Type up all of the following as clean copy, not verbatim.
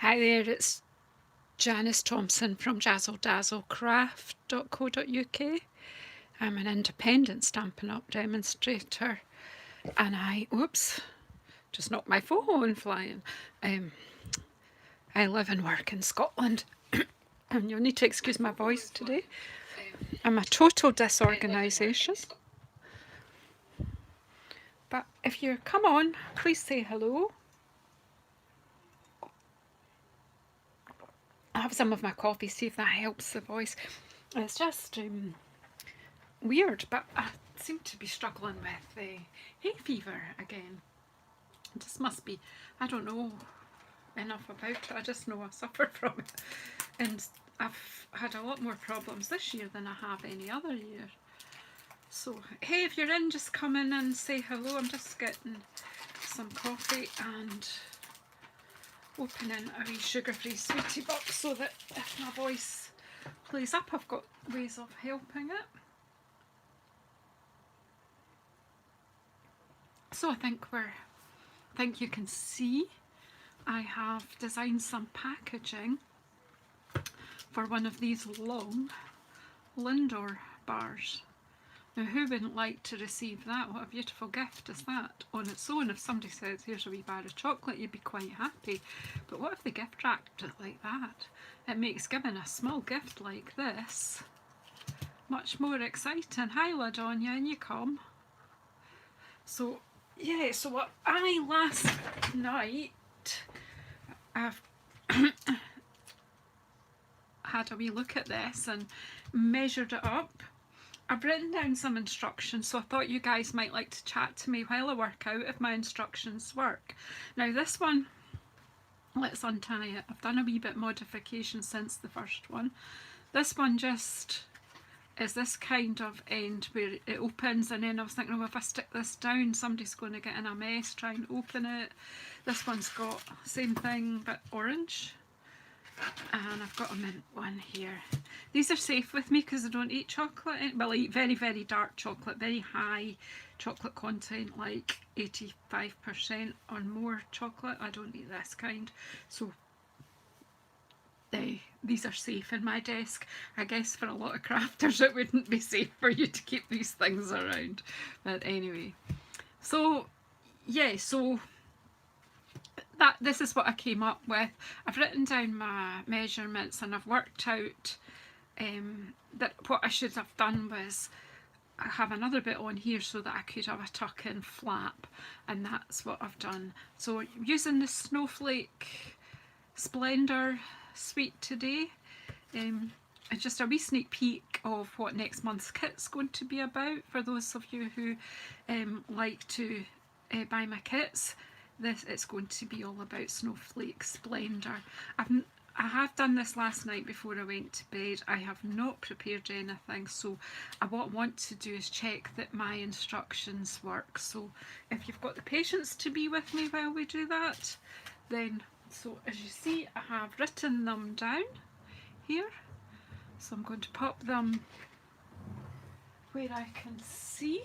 Hi there, it's Janice Thompson from jazzledazzlecraft.co.uk. I'm an independent Stampin' Up! Demonstrator and just knocked my phone flying. I live and work in Scotland and you'll need to excuse my voice today. I'm a total disorganisation. But if you come on, please say hello. I'll have some of my coffee, see if that helps the voice. It's just weird, but I seem to be struggling with hay fever again. It just must be, I don't know enough about it, I just know I suffer from it. And I've had a lot more problems this year than I have any other year. So, hey, if you're in, just come in and say hello. I'm just getting some coffee and opening a wee sugar-free sweetie box so that if my voice plays up, I've got ways of helping it. So I think you can see I have designed some packaging for one of these long Lindor bars. Now who wouldn't like to receive that? What a beautiful gift is that on its own. If somebody says here's a wee bar of chocolate, you'd be quite happy. But what if they gift wrapped it like that? It makes giving a small gift like this much more exciting. Hi LaDonia, and you come. So yeah, so what I last night I've had a wee look at this and measured it up. I've written down some instructions, so I thought you guys might like to chat to me while I work out if my instructions work. Now this one, let's untie it. I've done a wee bit modification since the first one. This one just is this kind of end where it opens, and then I was thinking, oh, if I stick this down, somebody's going to get in a mess trying to open it. This one's got same thing but orange. And I've got a mint one here. These are safe with me because I don't eat chocolate. Well, I eat very, very dark chocolate, very high chocolate content, like 85% or more chocolate. I don't eat this kind. So these are safe in my desk. I guess for a lot of crafters it wouldn't be safe for you to keep these things around. But anyway, so yeah, so this is what I came up with. I've written down my measurements and I've worked out that what I should have done was have another bit on here so that I could have a tuck-in flap, and that's what I've done. So using the Snowflake Splendour Suite today, it's just a wee sneak peek of what next month's kit's going to be about for those of you who like to buy my kits. It's going to be all about Snowflake Splendour. I have done this last night before I went to bed. I have not prepared anything, so what I want to do is check that my instructions work. So if you've got the patience to be with me while we do that, then, so as you see, I have written them down here. So I'm going to pop them where I can see.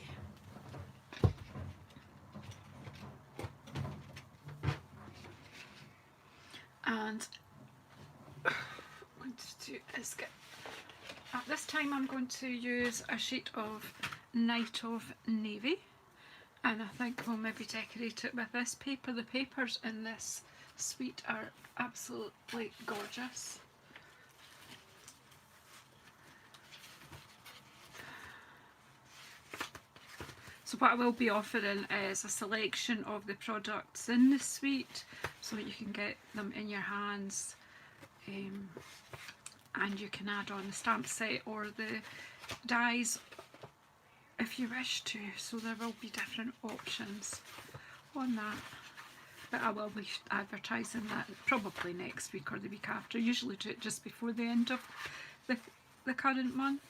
And what I'm going to do is at this time I'm going to use a sheet of Night of Navy, and I think we'll maybe decorate it with this paper. The papers in this suite are absolutely gorgeous. So what I will be offering is a selection of the products in the suite so that you can get them in your hands, and you can add on the stamp set or the dies if you wish to. So there will be different options on that. But I will be advertising that probably next week or the week after. Usually do it just before the end of the current month.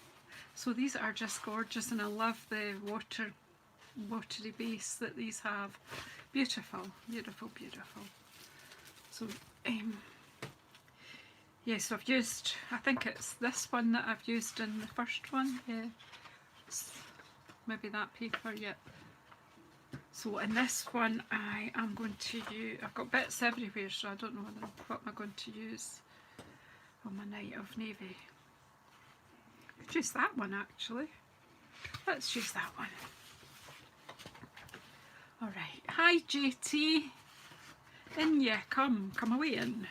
So these are just gorgeous, and I love the watery base that these have. Beautiful, beautiful, beautiful. So yes, I've used, I think it's this one that I've used in the first one. Yeah, maybe that paper. Yeah. So in this one I am going to use, I've got bits everywhere, so I don't know what am I going to use on my night of navy. Could use that one actually. Let's use that one. Alright, hi JT. In you come away in.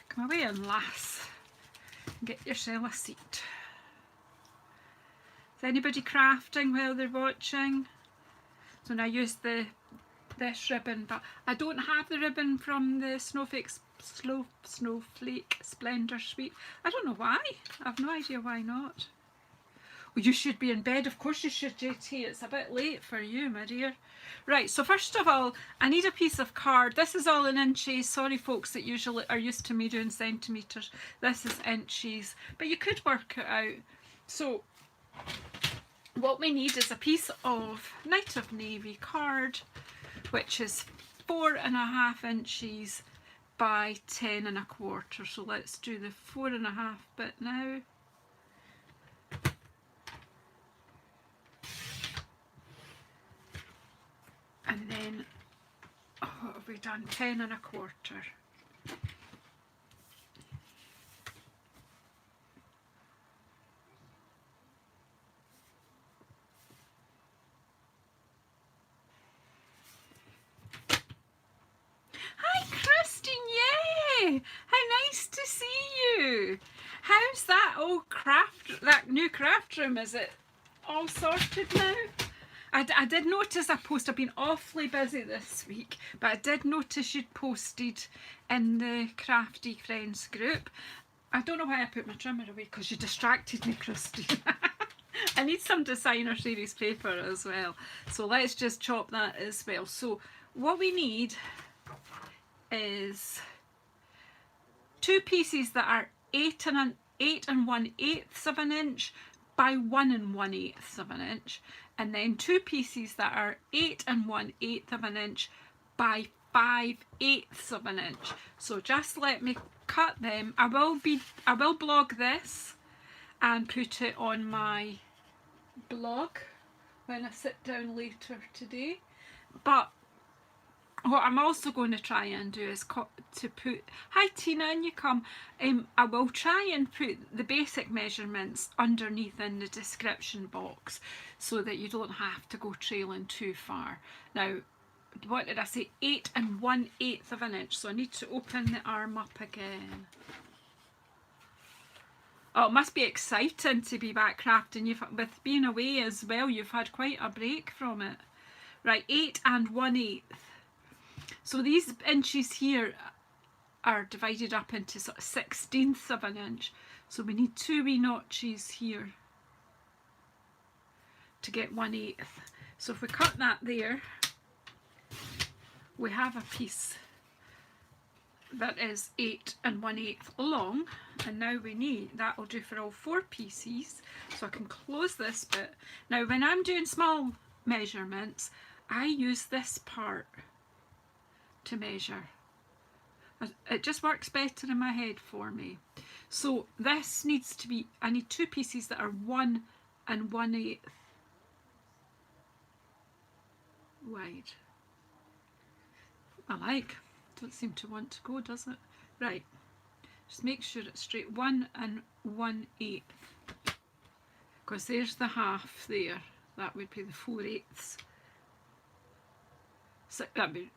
Come away in, lass. Get yourself a seat. Is anybody crafting while they're watching? So now I use this ribbon, but I don't have the ribbon from the Snowflake Splendour Suite. I don't know why. I have no idea why not. Well, you should be in bed. Of course you should, JT. It's a bit late for you, my dear. Right, so first of all, I need a piece of card. This is all in inches. Sorry, folks that usually are used to me doing centimetres. This is inches, but you could work it out. So what we need is a piece of Night of Navy card, which is 4.5 inches by 10.25. So let's do the 4.5 bit now. And then, oh, what have we done? 10.25. Hi, Christine, yay! How nice to see you. How's that old that new craft room? Is it all sorted now? I did notice a post. I've been awfully busy this week, but I did notice you'd posted in the Crafty Friends group. I don't know why I put my trimmer away, because you distracted me, Christine. I need some designer series paper as well, so let's just chop that as well. So what we need is 2 pieces that are 8 1/8 of an inch by 1 1/8 of an inch, and then 2 pieces that are 8 1/8 of an inch by 5/8 of an inch. So just let me cut them. I will blog this and put it on my blog when I sit down later today. But what I'm also going to try and do is to put, hi Tina, and you come, I will try and put the basic measurements underneath in the description box so that you don't have to go trailing too far. Now, what did I say? 8 1/8 of an inch. So I need to open the arm up again. Oh, it must be exciting to be back crafting. With being away as well, you've had quite a break from it. Right, 8 1/8. So these inches here are divided up into sort of 1/16 of an inch. So we need 2 wee notches here to get 1/8. So if we cut that there, we have a piece that is 8 1/8 long, and now we need, that will do for all 4 pieces. So I can close this bit. Now when I'm doing small measurements, I use this part to measure. It just works better in my head for me. So this needs to be, I need 2 pieces that are 1 1/8 wide. Don't seem to want to go, does it? Right, just make sure it's straight. 1 1/8, because there's the half there. That would be the 4/8. So that'd be,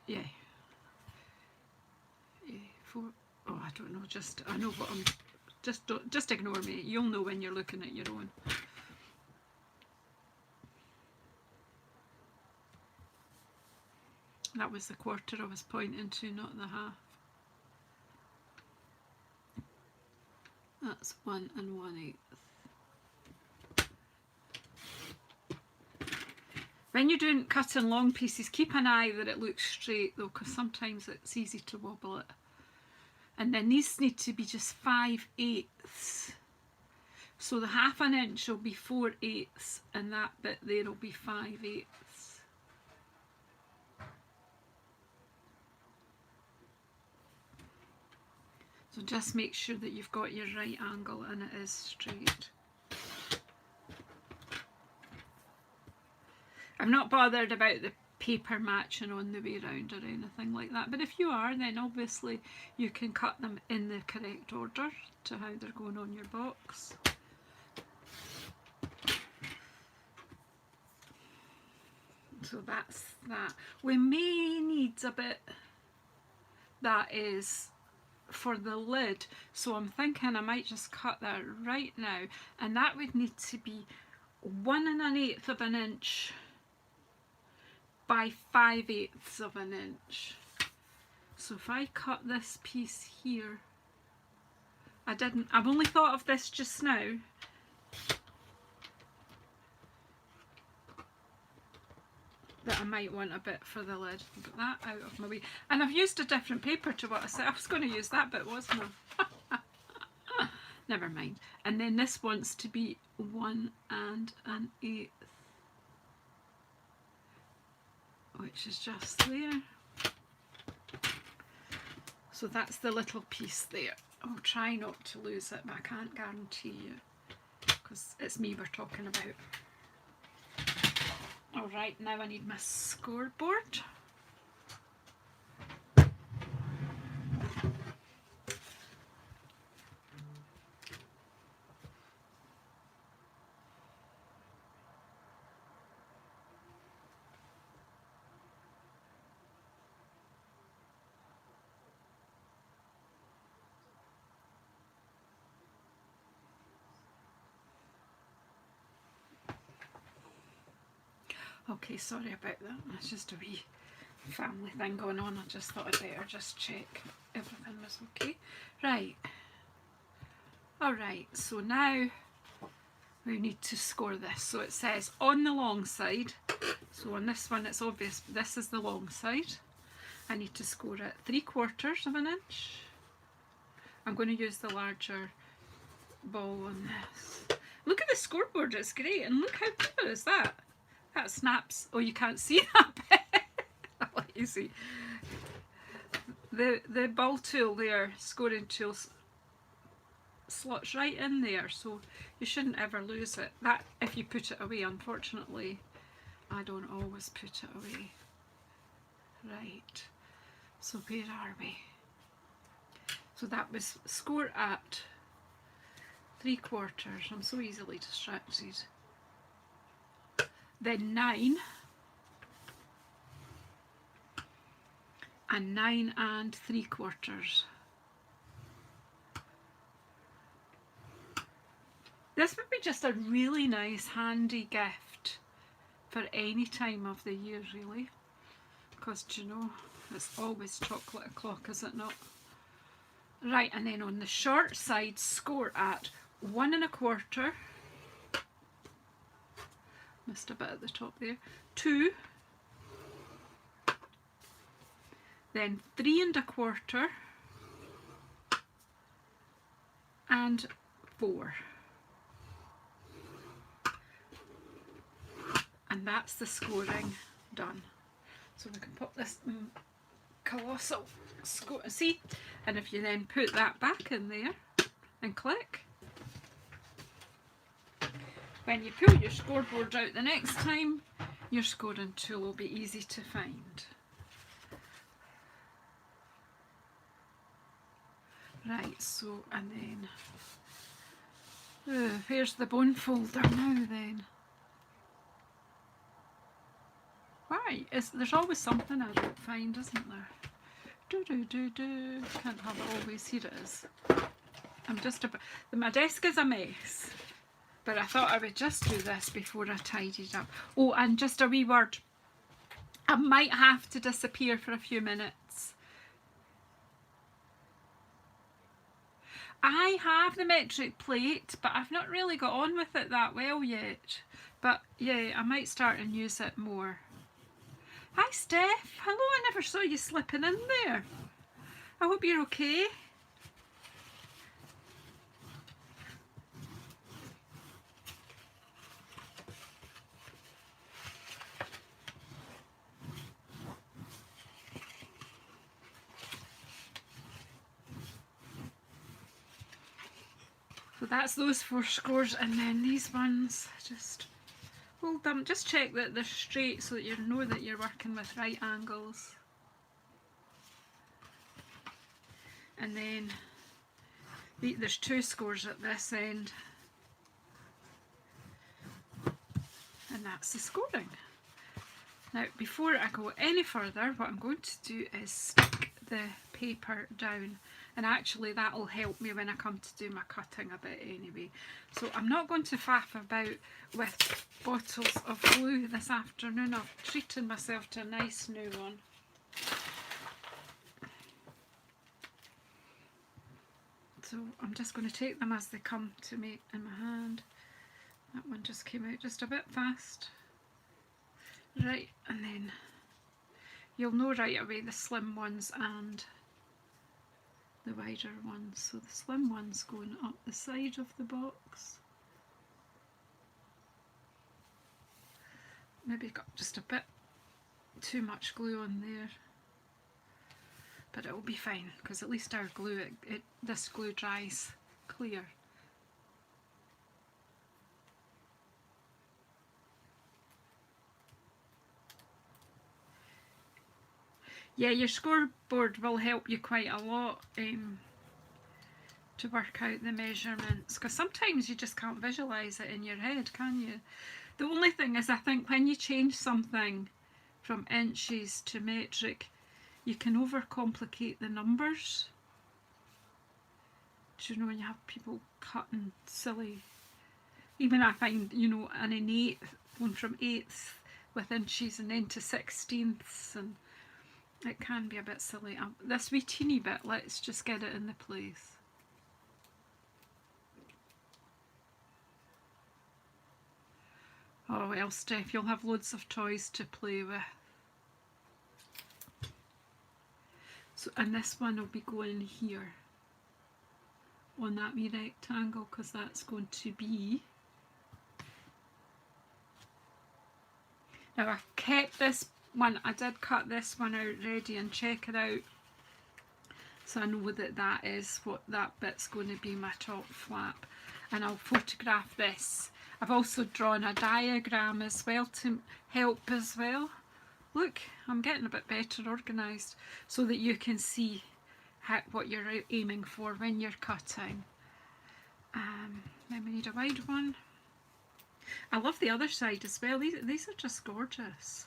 yeah, 4. Oh, I don't know. I know what I'm. Just ignore me. You'll know when you're looking at your own. That was the 1/4 I was pointing to, not the half. That's 1 1/8. When you're doing cutting long pieces, keep an eye that it looks straight though, because sometimes it's easy to wobble it. And then these need to be just 5/8. So the 1/2 inch will be 4/8, and that bit there will be 5/8. So just make sure that you've got your right angle and it is straight. I'm not bothered about the paper matching on the way round or anything like that, but if you are, then obviously you can cut them in the correct order to how they're going on your box. So that's that. We may need a bit that is for the lid, so I'm thinking I might just cut that right now, and that would need to be 1 1/8 of an inch by 5/8 of an inch. So if I cut this piece here, I've only thought of this just now. That I might want a bit for the lid. Get that out of my way. And I've used a different paper to what I said. I was going to use that bit, wasn't I? Never mind. And then this wants to be 1 1/8, which is just there. So that's the little piece there. I'll try not to lose it, but I can't guarantee you, because it's me we're talking about. Alright, now I need my scoreboard. Okay, sorry about that. It's just a wee family thing going on. I just thought I'd better just check everything was okay. Right. Alright, so now we need to score this. So it says on the long side. So on this one it's obvious this is the long side. I need to score it 3/4 of an inch. I'm going to use the larger ball on this. Look at the scoreboard, it's great, and look how clear is that. That snaps. Oh, you can't see that bit. I'll let you see. The ball tool there, scoring tool, slots right in there, so you shouldn't ever lose it. That if you put it away, unfortunately, I don't always put it away. Right. So where are we? So that was score at 3/4. I'm so easily distracted. Then 9 and 9 3/4. This would be just a really nice handy gift for any time of the year, really, because you know it's always chocolate o'clock, is it not? Right, and then on the short side, score at 1 1/4. Missed a bit at the top there. 2, then 3 1/4, and 4. And that's the scoring done. So we can put this colossal score, see, and if you then put that back in there and click, when you pull your scoreboard out the next time, your scoring tool will be easy to find. Right, so, and then, here's the bone folder now then. Why? There's always something I don't find, isn't there? Can't have it always. Here it is. I'm just about, my desk is a mess. But I thought I would just do this before I tidied up. Oh, and just a wee word. I might have to disappear for a few minutes. I have the metric plate, but I've not really got on with it that well yet. But yeah, I might start and use it more. Hi Steph. Hello, I never saw you slipping in there. I hope you're okay. So that's those 4 scores, and then these ones, just, hold them, just check that they're straight so that you know that you're working with right angles. And then there's 2 scores at this end, and that's the scoring. Now before I go any further, what I'm going to do is stick the paper down, and actually that'll help me when I come to do my cutting a bit anyway. So I'm not going to faff about with bottles of glue this afternoon. I've treated myself to a nice new one. So I'm just going to take them as they come to me in my hand. That one just came out just a bit fast. Right, and then you'll know right away the slim ones and the wider ones. So the slim one's going up the side of the box. Maybe got just a bit too much glue on there, but it'll be fine because at least our glue, this glue dries clear. Yeah, your scoreboard will help you quite a lot to work out the measurements, because sometimes you just can't visualise it in your head, can you? The only thing is, I think when you change something from inches to metric, you can overcomplicate the numbers. Do you know, when you have people cutting silly, even I find, you know, an eighth, going from eighths with inches and then to sixteenths, and it can be a bit silly. This wee teeny bit, let's just get it in the place. Oh well, Steph, you'll have loads of toys to play with. So, and this one will be going here on that wee rectangle, because that's going to be... Now I've kept this one, I did cut this one out ready, and check it out. So I know that that is what that bit's going to be, my top flap. And I'll photograph this. I've also drawn a diagram as well to help as well. Look, I'm getting a bit better organised so that you can see what you're aiming for when you're cutting. Then we need a wide one. I love the other side as well. These are just gorgeous.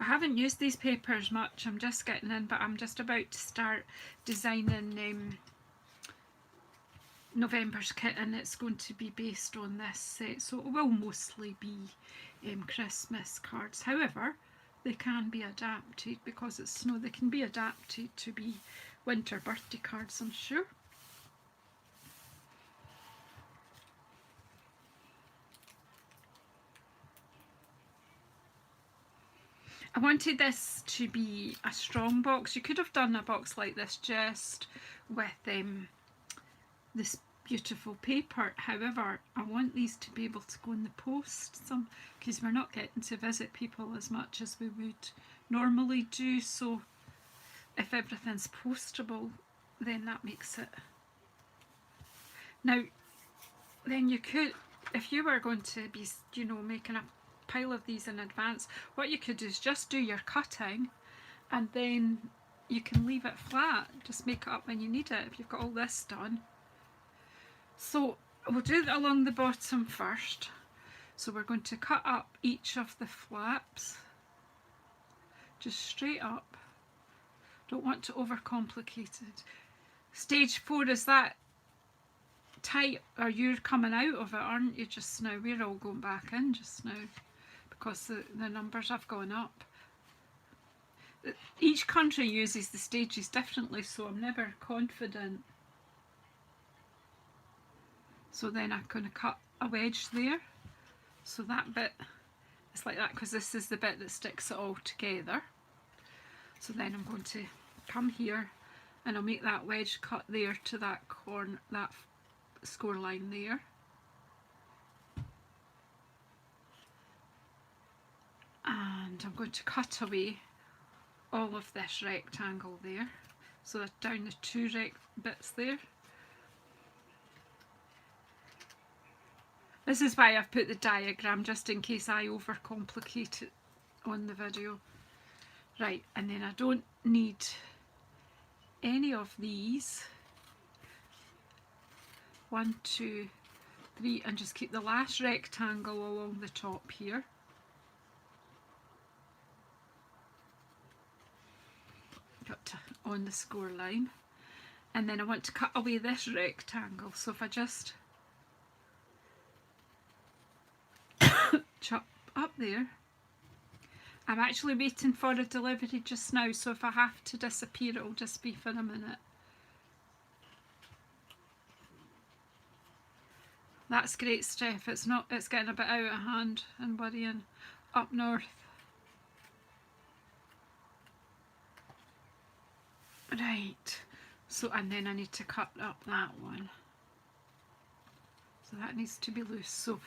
I haven't used these papers much, I'm just getting in, but I'm just about to start designing November's kit, and it's going to be based on this set, so it will mostly be Christmas cards. However, they can be adapted, because it's snow, they can be adapted to be winter birthday cards, I'm sure. I wanted this to be a strong box. You could have done a box like this just with this beautiful paper. However, I want these to be able to go in the post, because we're not getting to visit people as much as we would normally do. So if everything's postable, then that makes it. Now, then you could, if you were going to be, you know, making a pile of these in advance, what you could do is just do your cutting, and then you can leave it flat, just make it up when you need it if you've got all this done. So we'll do it along the bottom first. So we're going to cut up each of the flaps just straight up. Don't want to overcomplicate it. Stage 4 is that tight, or you're coming out of it, aren't you, just now? We're all going back in just now because the numbers have gone up. Each country uses the stages differently, so I'm never confident. So then I'm going to cut a wedge there. So that bit is like that, because this is the bit that sticks it all together. So then I'm going to come here and I'll make that wedge cut there to that corner, that score line there. And I'm going to cut away all of this rectangle there. So that's down the 2 bits there. This is why I've put the diagram, just in case I overcomplicate it on the video. Right, and then I don't need any of these. 1, 2, 3, and just keep the last rectangle along the top here. Got to, on the score line. And then I want to cut away this rectangle, so if I just chop up there. I'm actually waiting for a delivery just now, so if I have to disappear, it'll just be for a minute. That's great, Steph. It's getting a bit out of hand and worrying up north. Right, so, and then I need to cut up that one. So that needs to be loose. So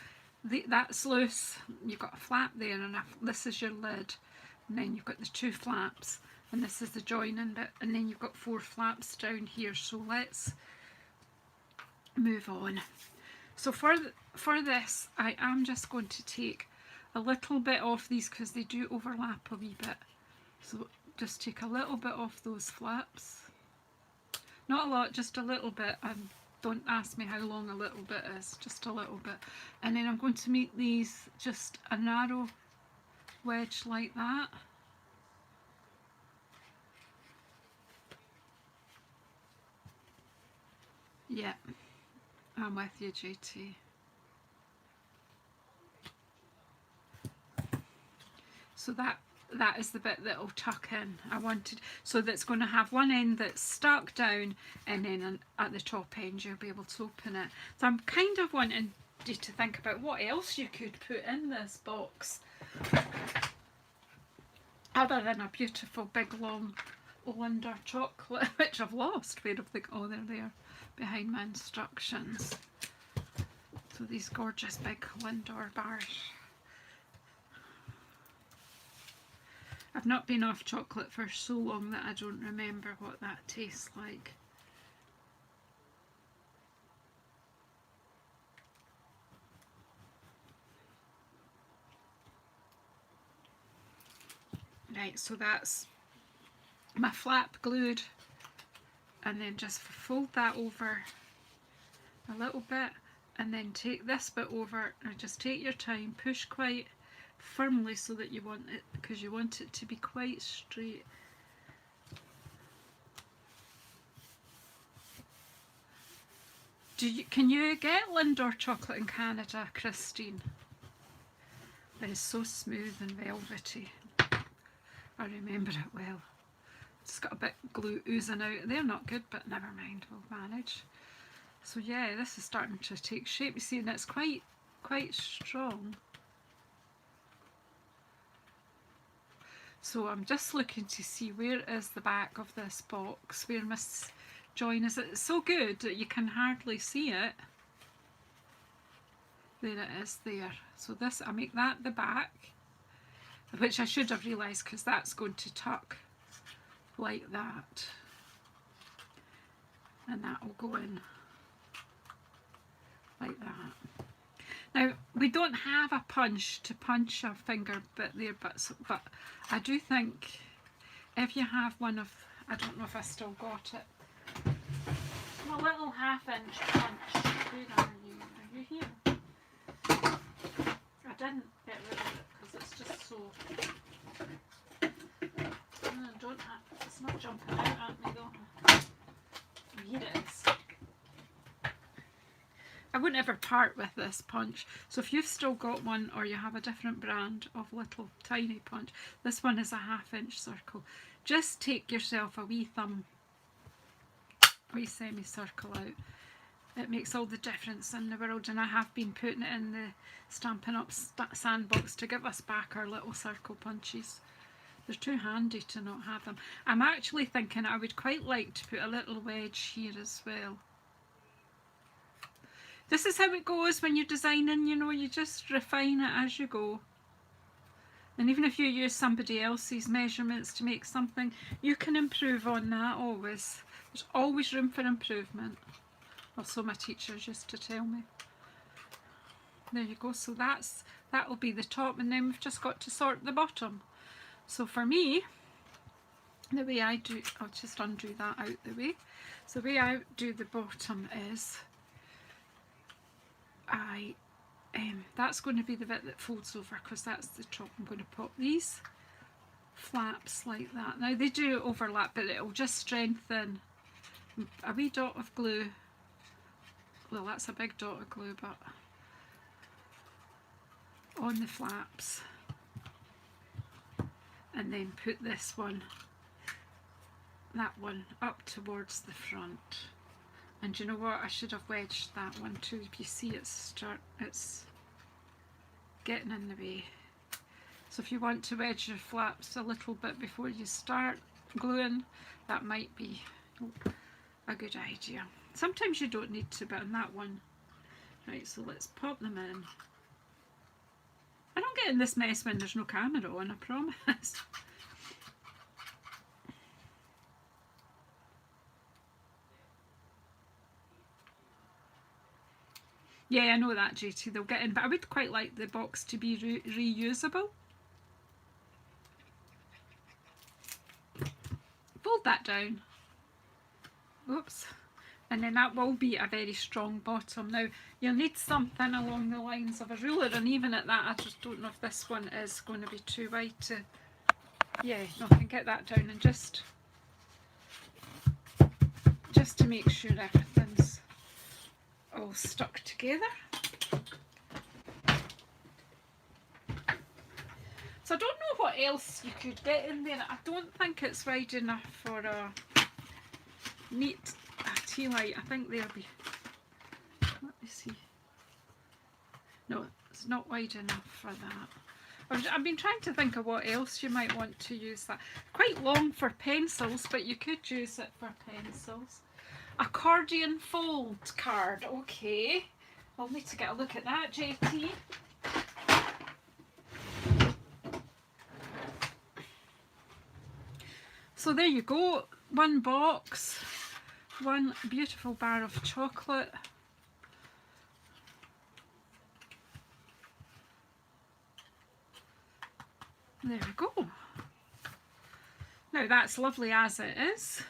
that's loose. You've got a flap there, and this is your lid. And then you've got the 2 flaps, and this is the joining bit, and then you've got 4 flaps down here. So let's move on. So for this, I am just going to take a little bit off these because they do overlap a wee bit. So just take a little bit off those flaps. Not a lot, just a little bit. And don't ask me how long a little bit is, just a little bit. And then I'm going to make these just a narrow wedge like that. Yeah, I'm with you, JT. So that is the bit that will tuck in. I wanted, so that's going to have one end that's stuck down, and then at the top end you'll be able to open it. So I'm kind of wanting you to think about what else you could put in this box other than a beautiful big long Lindor chocolate, which I've lost. Where have they? Oh, they're there behind my instructions. So these gorgeous big Lindor bars. I've not been off chocolate for so long that I don't remember what that tastes like. Right, so that's my flap glued, and then just fold that over a little bit, and then take this bit over, and just take your time, push quite firmly so that you want it, because you want it to be quite straight. Can you get Lindor chocolate in Canada, Christine? It is so smooth and velvety. I remember it well. It's got a bit glue oozing out. They're not good, but never mind, we'll manage. So yeah, this is starting to take shape. You see, and it's quite strong. So I'm just looking to see where is the back of this box, where my join is. It's so good that you can hardly see it. There it is there. So this, I make that the back, which I should have realised because that's going to tuck like that. And that will go in like that. Now, we don't have a punch to punch a finger bit there, but I do think if you have one of, I don't know if I still got it, my little 1/2-inch punch. Where are you? Are you here? I didn't get rid of it because it's just so, it's not jumping out at me though. Here it is. I wouldn't ever part with this punch, so if you've still got one or you have a different brand of little tiny punch, this one is a 1/2-inch circle. Just take yourself a wee semicircle out. It makes all the difference in the world, and I have been putting it in the Stampin' Up sandbox to give us back our little circle punches. They're too handy to not have them. I'm actually thinking I would quite like to put a little wedge here as well. This is how it goes when you're designing, you know, you just refine it as you go. And even if you use somebody else's measurements to make something, you can improve on that always. There's always room for improvement. Or so my teachers used to tell me. There you go. So that'll be the top, and then we've just got to sort the bottom. So for me, the way I do, I'll just undo that out the way. So the way I do the bottom is that's going to be the bit that folds over, because that's the top. I'm going to pop these flaps like that. Now they do overlap, but it'll just strengthen a wee dot of glue. Well, that's a big dot of glue, but on the flaps, and then put this one, that one, up towards the front. And you know what, I should have wedged that one too. If you see it's getting in the way. So if you want to wedge your flaps a little bit before you start gluing, that might be a good idea. Sometimes you don't need to, but on that one. Right, so let's pop them in. I don't get in this mess when there's no camera on, I promise. Yeah, I know that, JT, they'll get in, but I would quite like the box to be reusable. Fold that down. Oops. And then that will be a very strong bottom. Now, you'll need something along the lines of a ruler, and even at that, I just don't know if this one is going to be too wide to... Yeah, no, I can get that down, and just to make sure everything's all stuck together. So I don't know what else you could get in there. I don't think it's wide enough for a neat tea light. I think they'll be, let me see. No, it's not wide enough for that. I've been trying to think of what else you might want to use that. Quite long for pencils, but you could use it for pencils. Accordion fold card, okay. I'll need to get a look at that, JT. So there you go, one box, one beautiful bar of chocolate. There we go. Now that's lovely as it is.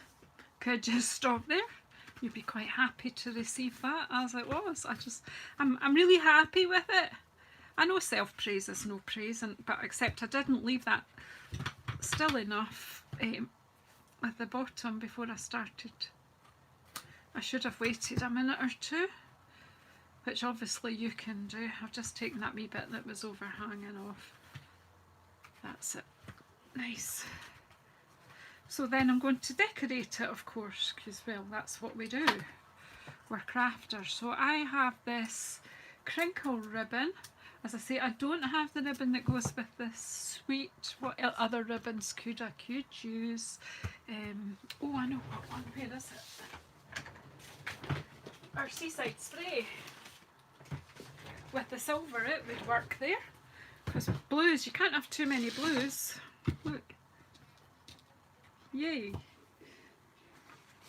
Could just stop there. You'd be quite happy to receive that as it was. I'm really happy with it. I know self-praise is no praise, but except I didn't leave that still enough at the bottom before I started. I should have waited a minute or two, which obviously you can do. I've just taken that wee bit that was overhanging off. That's it. Nice. So then I'm going to decorate it, of course, because, well, that's what we do. We're crafters. So I have this crinkle ribbon. As I say, I don't have the ribbon that goes with this suite. What other ribbons could I use? Oh, I know what one. Where is it? Our Seaside Spray. With the silver, it would work there. Because blues, you can't have too many blues. Look. Yay.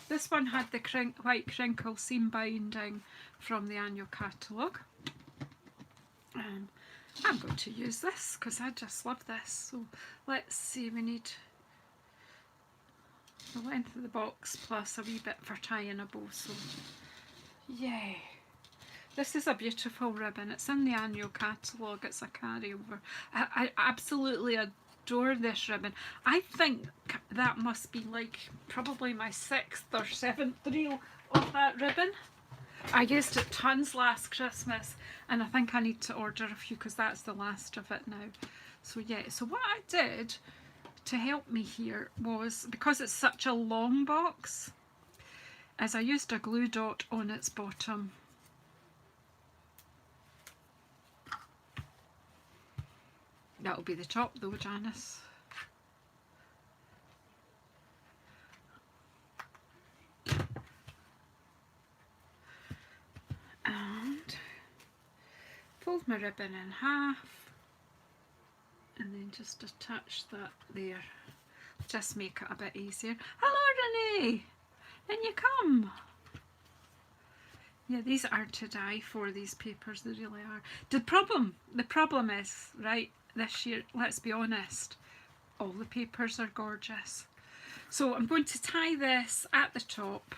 This one had the white crinkle seam binding from the annual catalogue. I'm going to use this because I just love this. So let's see, we need the length of the box plus a wee bit for tying a bow. So yay. This is a beautiful ribbon. It's in the annual catalogue. It's a carryover. I absolutely adore this ribbon. I think that must be like probably my 6th or 7th reel of that ribbon. I used it tons last Christmas, and I think I need to order a few because that's the last of it now. So yeah, so what I did to help me here was, because it's such a long box, is I used a glue dot on its bottom. That'll be the top though, Janice. And fold my ribbon in half and then just attach that there. Just make it a bit easier. Hello Renee! In you come! Yeah, these are to die for, these papers, they really are. The problem is, right, this year, let's be honest, all the papers are gorgeous. So I'm going to tie this at the top.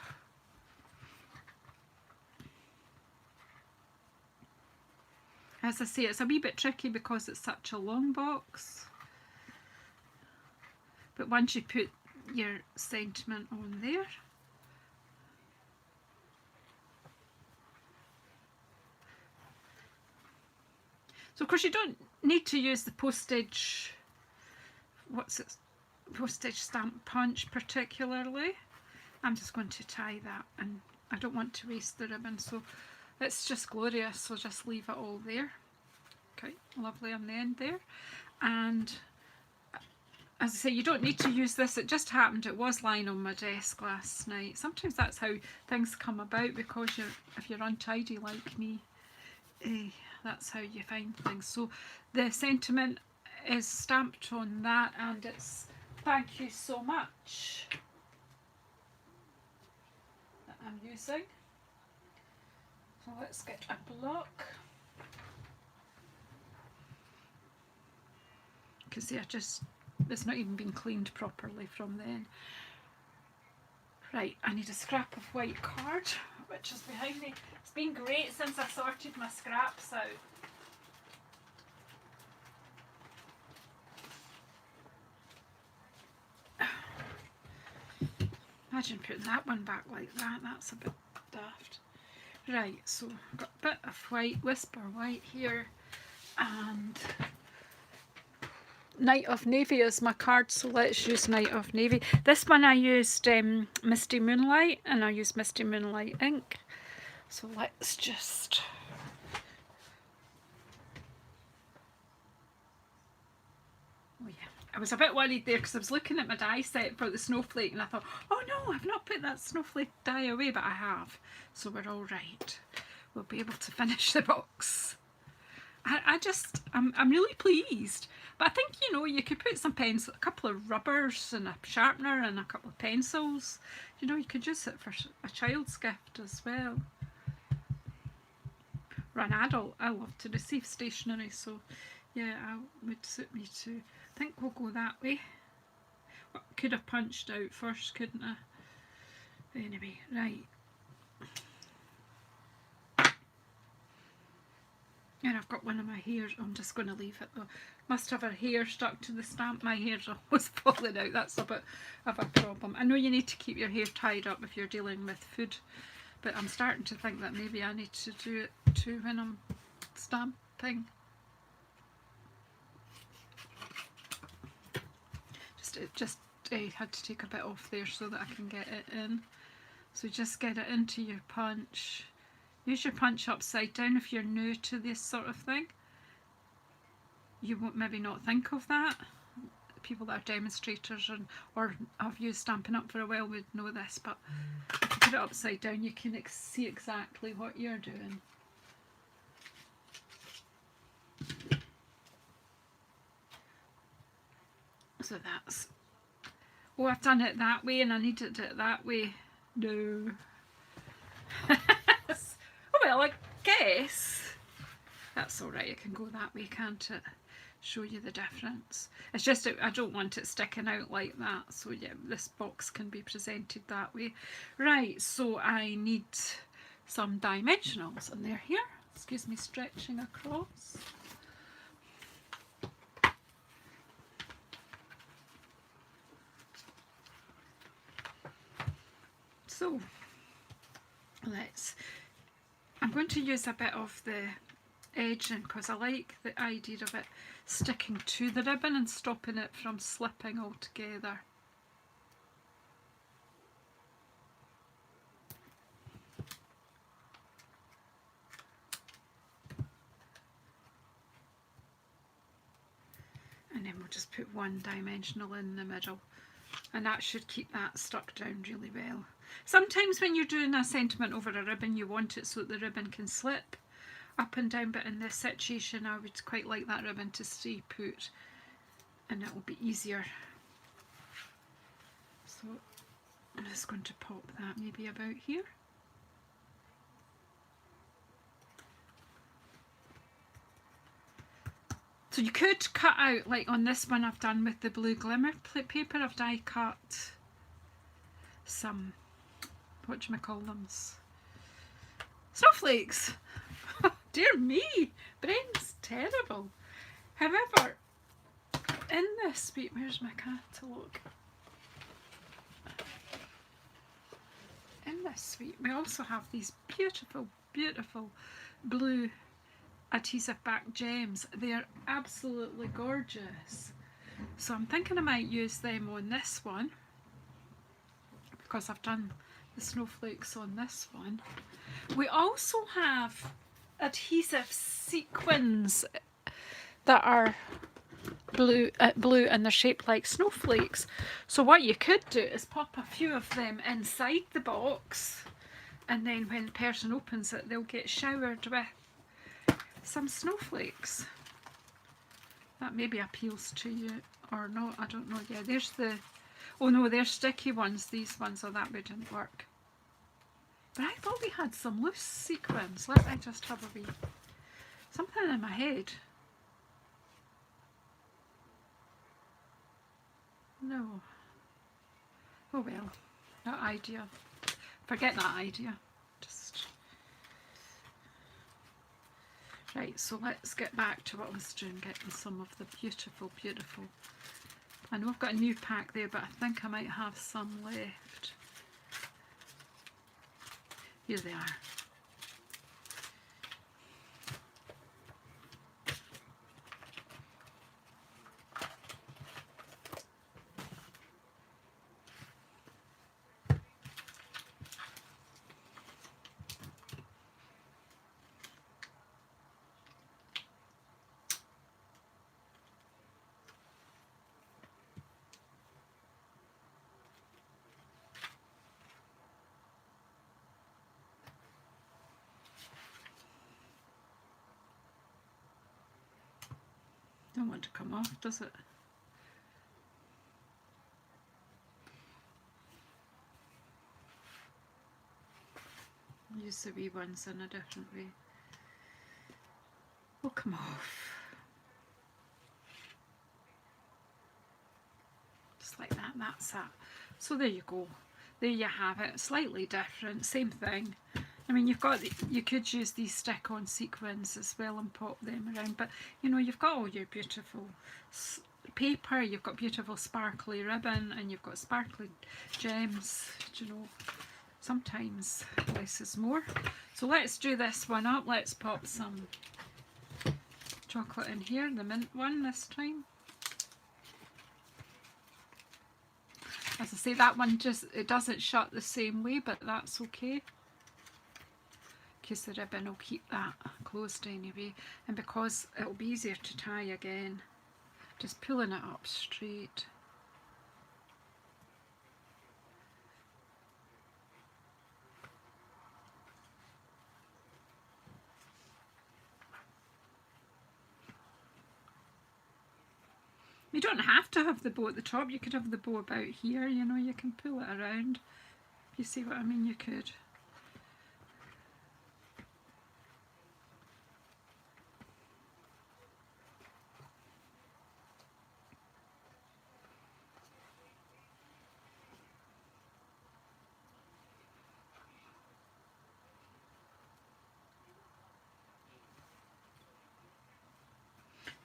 As I say, it's a wee bit tricky because it's such a long box. But once you put your sentiment on there, so of course you don't need to use the postage, postage stamp punch particularly. I'm just going to tie that, and I don't want to waste the ribbon, so it's just glorious, so just leave it all there. Okay, lovely on the end there. And as I say, you don't need to use this, it just happened, it was lying on my desk last night. Sometimes that's how things come about, because if you're untidy like me, that's how you find things. So the sentiment is stamped on that, and it's "thank you so much" that I'm using. So let's get a block. Because see, it's not even been cleaned properly from then. Right, I need a scrap of white card, which is behind me. It's been great since I sorted my scraps out. Imagine putting that one back like that, that's a bit daft. Right, so I've got a bit of white, Whisper White here, and Night of Navy is my card, so let's use Night of Navy. This one I used Misty Moonlight, and I used Misty Moonlight ink. So let's just... Oh yeah, I was a bit worried there because I was looking at my die set for the snowflake and I thought, oh no, I've not put that snowflake die away, but I have. So we're all right. We'll be able to finish the box. I'm really pleased. But I think, you know, you could put some pens, a couple of rubbers and a sharpener and a couple of pencils. You know, you could use it for a child's gift as well. Or an adult. I love to receive stationery, so yeah, it would suit me too. I think we'll go that way. Could have punched out first, couldn't I? Anyway, right. And I've got one of my hairs, I'm just going to leave it though. Must have her hair stuck to the stamp, my hair's always falling out, that's a bit of a problem. I know you need to keep your hair tied up if you're dealing with food, but I'm starting to think that maybe I need to do it too when I'm stamping. Just had to take a bit off there so that I can get it in. So just get it into your punch. Use your punch upside down if you're new to this sort of thing. You won't maybe not think of that. People that are demonstrators or have used Stampin' Up for a while would know this, but if you put it upside down you can see exactly what you're doing. So that's... Oh, I've done it that way and I needed it that way. No. Oh well, I guess that's alright, it can go that way, can't it? Show you the difference. It's just I don't want it sticking out like that, so yeah, this box can be presented that way. Right, so I need some dimensionals, and they're here. Excuse me stretching across. So I'm going to use a bit of the edging because I like the idea of it sticking to the ribbon and stopping it from slipping altogether. And then we'll just put one dimensional in the middle, and that should keep that stuck down really well. Sometimes when you're doing a sentiment over a ribbon you want it so that the ribbon can slip up and down, but in this situation I would quite like that ribbon to stay put and it will be easier. So I'm just going to pop that maybe about here. So you could cut out, like on this one I've done with the blue glimmer paper, I've die cut some, whatchamacall them, snowflakes. Dear me, brain's terrible. However, in this suite, where's my catalogue? In this suite we also have these beautiful, beautiful blue adhesive back gems. They're absolutely gorgeous. So I'm thinking I might use them on this one, because I've done the snowflakes on this one. We also have adhesive sequins that are blue and they're shaped like snowflakes. So what you could do is pop a few of them inside the box, and then when the person opens it they'll get showered with some snowflakes. That maybe appeals to you or not, I don't know. Yeah, there's the, oh no, they're sticky ones, these ones, so that wouldn't work. But I thought we had some loose sequins. Let me just have a wee, something in my head. No. Oh well, that idea. Forget that idea. Just right, so let's get back to what I was doing, getting some of the beautiful, beautiful. I know I've got a new pack there, but I think I might have some left. Here they are. Don't want to come off, does it? Use the wee ones in a different way. Oh, come off. Just like that, that's that. So there you go. There you have it. Slightly different, same thing. I mean, you've got, you could use these stick-on sequins as well and pop them around, but you know, you've got all your beautiful paper, you've got beautiful sparkly ribbon, and you've got sparkly gems. You know, sometimes less is more. So let's do this one up. Let's pop some chocolate in here, the mint one this time. As I say, that one just, it doesn't shut the same way, but that's okay, because the ribbon will keep that closed anyway, and because it'll be easier to tie again, just pulling it up straight. You don't have to have the bow at the top, you could have the bow about here, you know, you can pull it around. If you see what I mean, you could.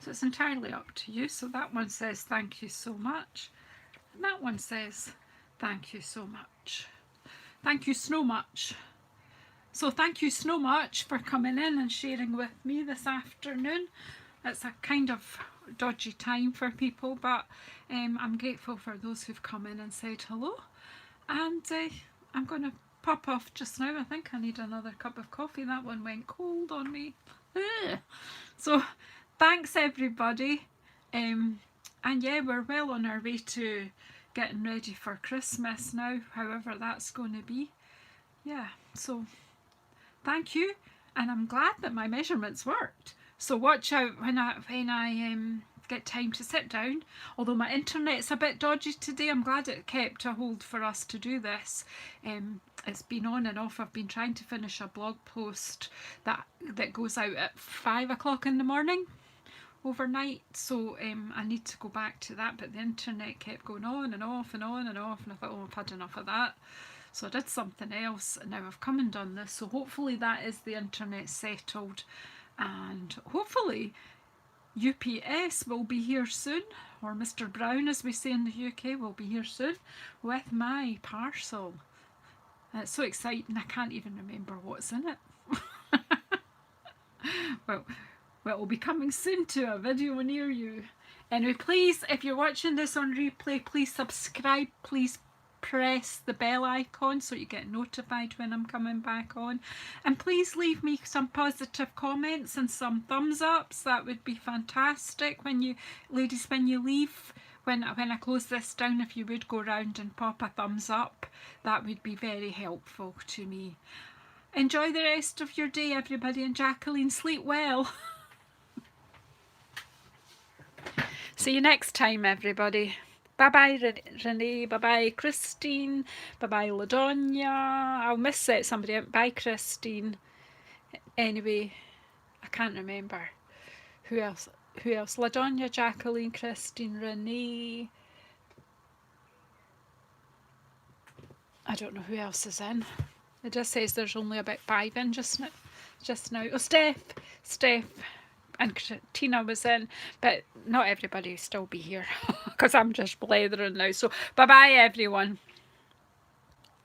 So it's entirely up to you. So that one says thank you so much, and that one says thank you so much. Thank you so much. So thank you so much for coming in and sharing with me this afternoon. It's a kind of dodgy time for people, but I'm grateful for those who've come in and said hello. And I'm going to pop off just now. I think I need another cup of coffee. That one went cold on me. So thanks everybody, and yeah, we're well on our way to getting ready for Christmas now, however that's going to be. Yeah, so thank you, and I'm glad that my measurements worked. So watch out when I get time to sit down. Although my internet's a bit dodgy today, I'm glad it kept a hold for us to do this. It's been on and off. I've been trying to finish a blog post that goes out at 5 o'clock in the morning, overnight, so I need to go back to that, but the internet kept going on and off and on and off, and I thought, oh, I've had enough of that. So I did something else, and now I've come and done this. So hopefully that is the internet settled, and hopefully UPS will be here soon, or Mr. Brown, as we say in the UK, will be here soon with my parcel. And it's so exciting, I can't even remember what's in it. Well, it will be coming soon to a video near you. Anyway, please, if you're watching this on replay, please subscribe, please press the bell icon so you get notified when I'm coming back on, and please leave me some positive comments and some thumbs ups. That would be fantastic. When you ladies, when you leave, when I close this down, if you would go round and pop a thumbs up, that would be very helpful to me. Enjoy the rest of your day, everybody, and Jacqueline, sleep well. See you next time, everybody. Bye-bye, Renee. Bye-bye, Christine. Bye-bye, LaDonia. I'll miss somebody out. Bye, Christine. Anyway, I can't remember. Who else? LaDonia, Jacqueline, Christine, Renee. I don't know who else is in. It just says there's only about 5 in just now. Oh, Steph and Tina was in, but not everybody will still be here because I'm just blathering now. So bye bye everyone.